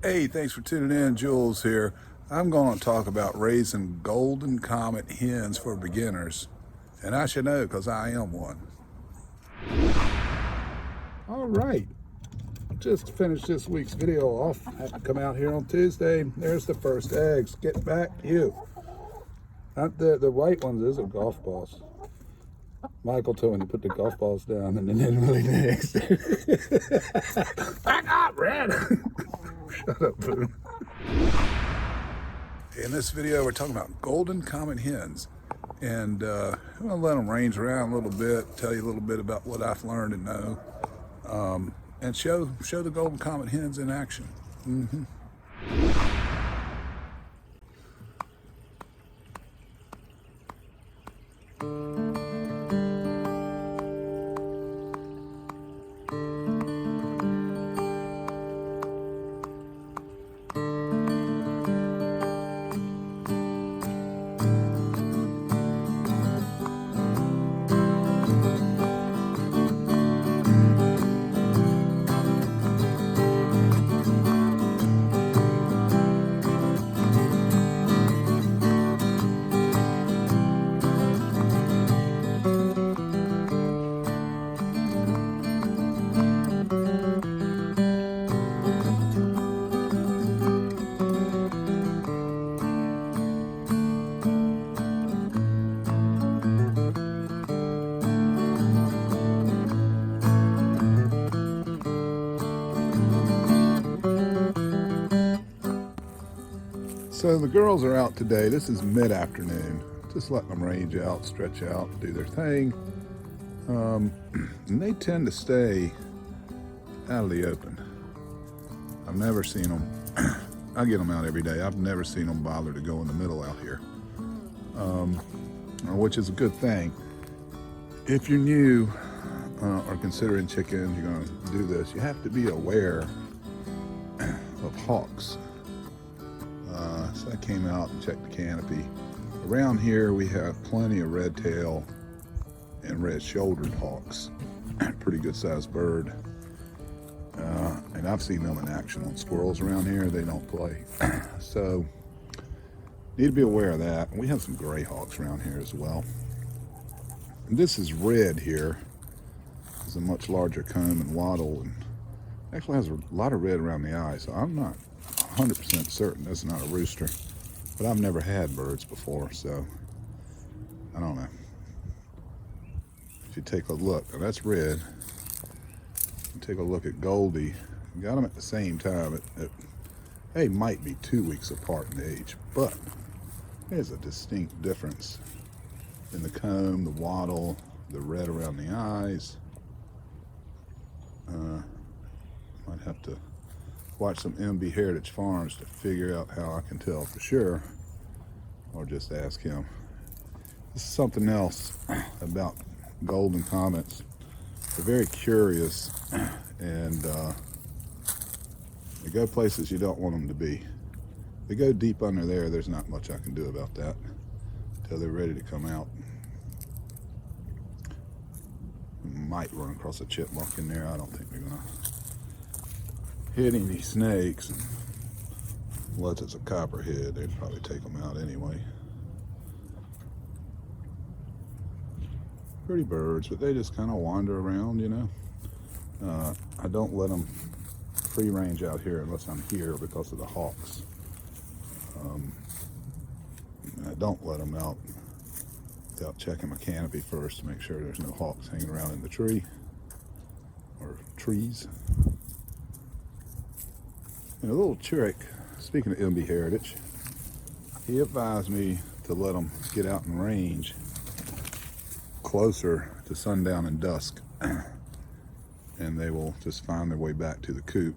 Hey, thanks for tuning in. Jules here. I'm going to talk about raising golden comet hens for beginners. And I should know because I am one. All right. Just finished this week's video off. I had to come out here on Tuesday. There's the first eggs. Get back, you. Not the white ones, those are golf balls. Michael told me to put the golf balls down and then really the eggs. Back up, Red! Shut up, Boone. In this video, we're talking about golden comet hens. And I'm going to let them range around a little bit, tell you a little bit about what I've learned and know, and show the golden comet hens in action. So the girls are out today. This is mid-afternoon. Just letting them range out, stretch out, do their thing. And they tend to stay out of the open. I've never seen them. I get them out every day. I've never seen them bother to go in the middle out here, which is a good thing. If you're new or considering chickens, you're going to do this, you have to be aware of hawks. So I came out and checked the canopy. Around here we have plenty of red tail and red-shouldered hawks. Pretty good sized bird. And I've seen them in action on squirrels around here. They don't play. So need to be aware of that. We have some gray hawks around here as well. And this is red here. It's a much larger comb and wattle, and actually has a lot of red around the eye. So I'm not 100% certain that's not a rooster, but I've never had birds before, so I don't know. If you take a look, now that's red. Take a look at Goldie. We got them at the same time. They might be 2 weeks apart in age, but there's a distinct difference in the comb, the wattle, the red around the eyes. Might have to watch some MB Heritage Farms to figure out how I can tell for sure, or just ask him. This is something else about golden comets. They're very curious, and they go places you don't want them to be. They go deep under there. There's not much I can do about that until they're ready to come out. Might run across a chipmunk in there. I don't think they're gonna hit any snakes, and unless it's a copperhead, they'd probably take them out anyway. Pretty birds, but they just kind of wander around, you know. I don't let them free range out here unless I'm here because of the hawks. I don't let them out without checking my canopy first to make sure there's no hawks hanging around in the tree or trees. And a little trick, speaking of MB Heritage, he advised me to let them get out in range closer to sundown and dusk, and they will just find their way back to the coop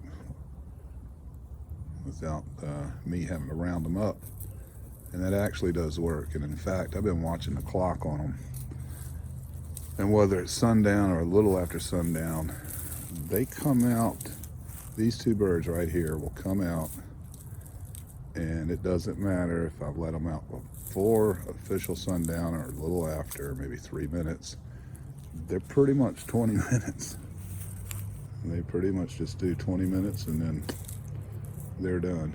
without me having to round them up. And that actually does work. And in fact, I've been watching the clock on them, and whether it's sundown or a little after sundown, they come out. These two birds right here will come out, and it doesn't matter if I've let them out before official sundown or a little after, maybe 3 minutes. They're pretty much 20 minutes. They pretty much just do 20 minutes and then they're done.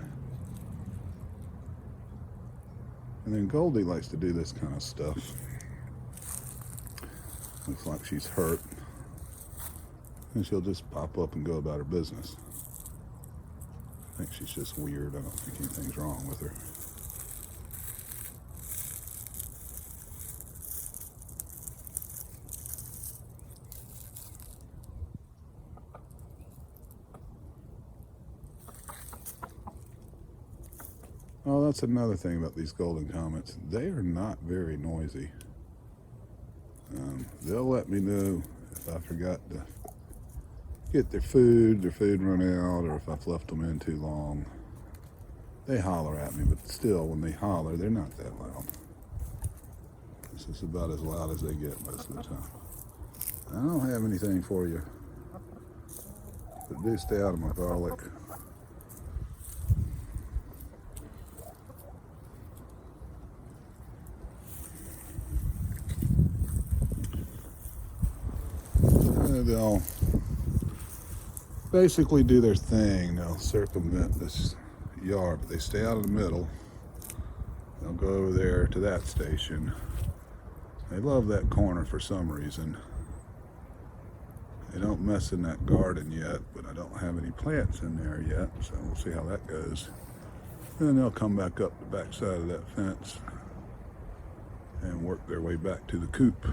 And then Goldie likes to do this kind of stuff. Looks like she's hurt. And she'll just pop up and go about her business. I think she's just weird. I don't think anything's wrong with her. Oh, that's another thing about these golden comets. They are not very noisy. They'll let me know if I forgot to get their food run out, or if I've left them in too long. They holler at me, but still, when they holler, they're not that loud. This is about as loud as they get most of the time. I don't have anything for you, but do stay out of my garlic. They'll basically do their thing. They'll circumvent this yard, but they stay out of the middle. They'll go over there to that station. They love that corner for some reason. They don't mess in that garden yet, but I don't have any plants in there yet, so we'll see how that goes. Then they'll come back up the back side of that fence and work their way back to the coop.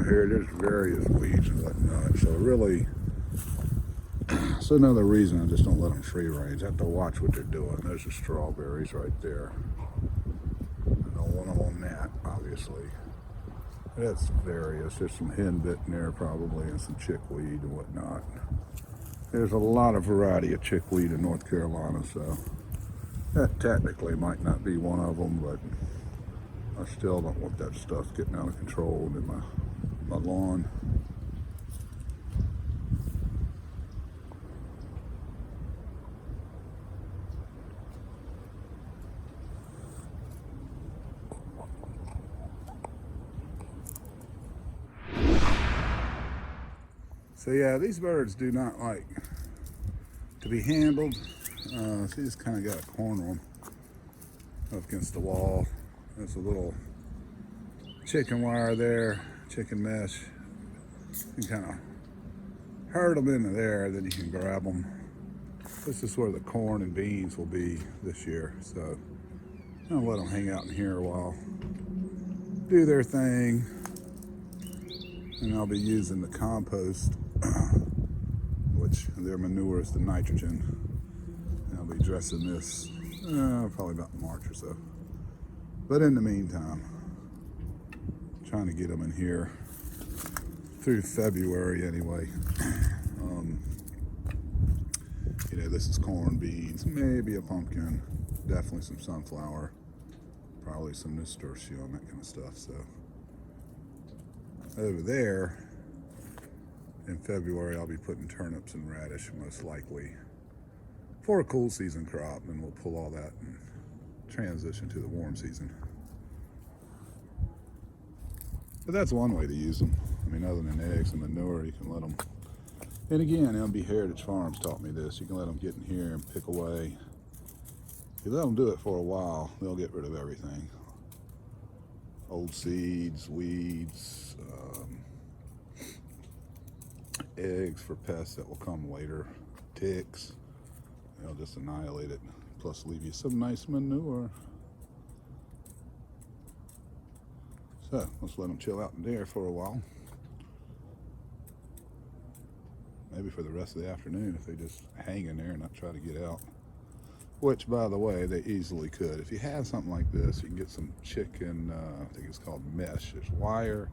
Here, there's various weeds and whatnot, so really, it's another reason I just don't let them free range. I have to watch what they're doing. There's the strawberries right there. I don't want them on that, obviously. That's various. There's some henbit in there probably, and some chickweed and whatnot. There's a lot of variety of chickweed in North Carolina, so that technically might not be one of them, but I still don't want that stuff getting out of control in my lawn. So yeah, these birds do not like to be handled. So you just kind of got to corner them up against the wall. There's a little chicken wire there, chicken mesh. You can kind of herd them into there, then you can grab them. This is where the corn and beans will be this year. So I'll let them hang out in here a while, do their thing, and I'll be using the compost, which their manure is the nitrogen. And I'll be dressing this probably about March or so. But in the meantime, trying to get them in here through February anyway. You know, this is corn, beans, maybe a pumpkin, definitely some sunflower, probably some nasturtium, that kind of stuff. So over there in February, I'll be putting turnips and radish most likely for a cool season crop, and we'll pull all that and transition to the warm season. But that's one way to use them. I mean, other than eggs and manure, you can let them. And again, MB Heritage Farms taught me this. You can let them get in here and pick away. If you let them do it for a while, they'll get rid of everything. Old seeds, weeds, eggs for pests that will come later, ticks. They'll just annihilate it, plus leave you some nice manure. So let's let them chill out in there for a while. Maybe for the rest of the afternoon if they just hang in there and not try to get out. Which, by the way, they easily could. If you have something like this, you can get some chicken, I think it's called mesh. There's wire,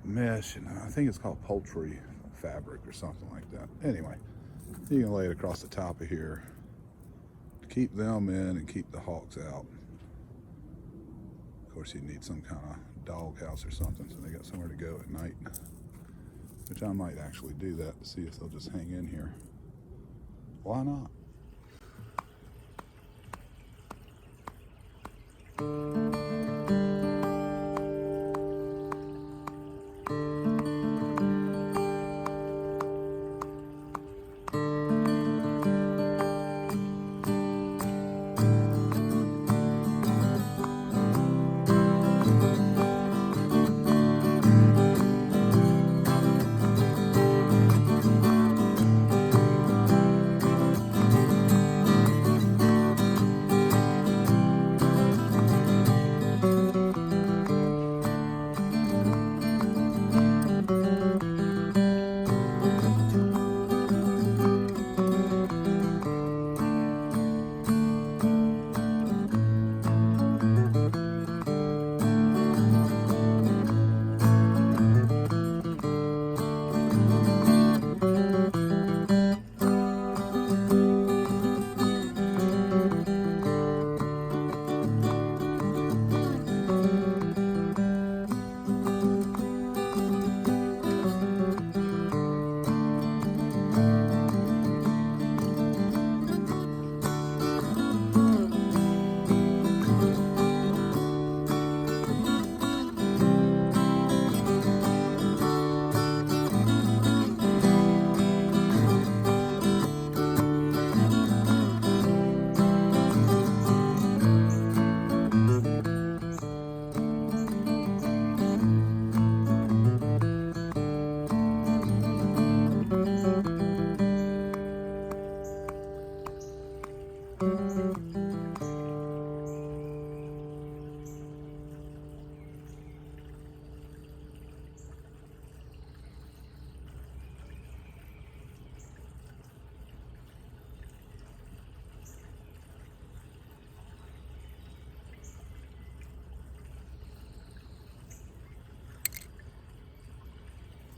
mesh, and I think it's called poultry fabric or something like that. Anyway, you can lay it across the top of here to keep them in and keep the hawks out. Of course, you need some kind of dog house or something so they got somewhere to go at night. Which I might actually do that to see if they'll just hang in here. Why not?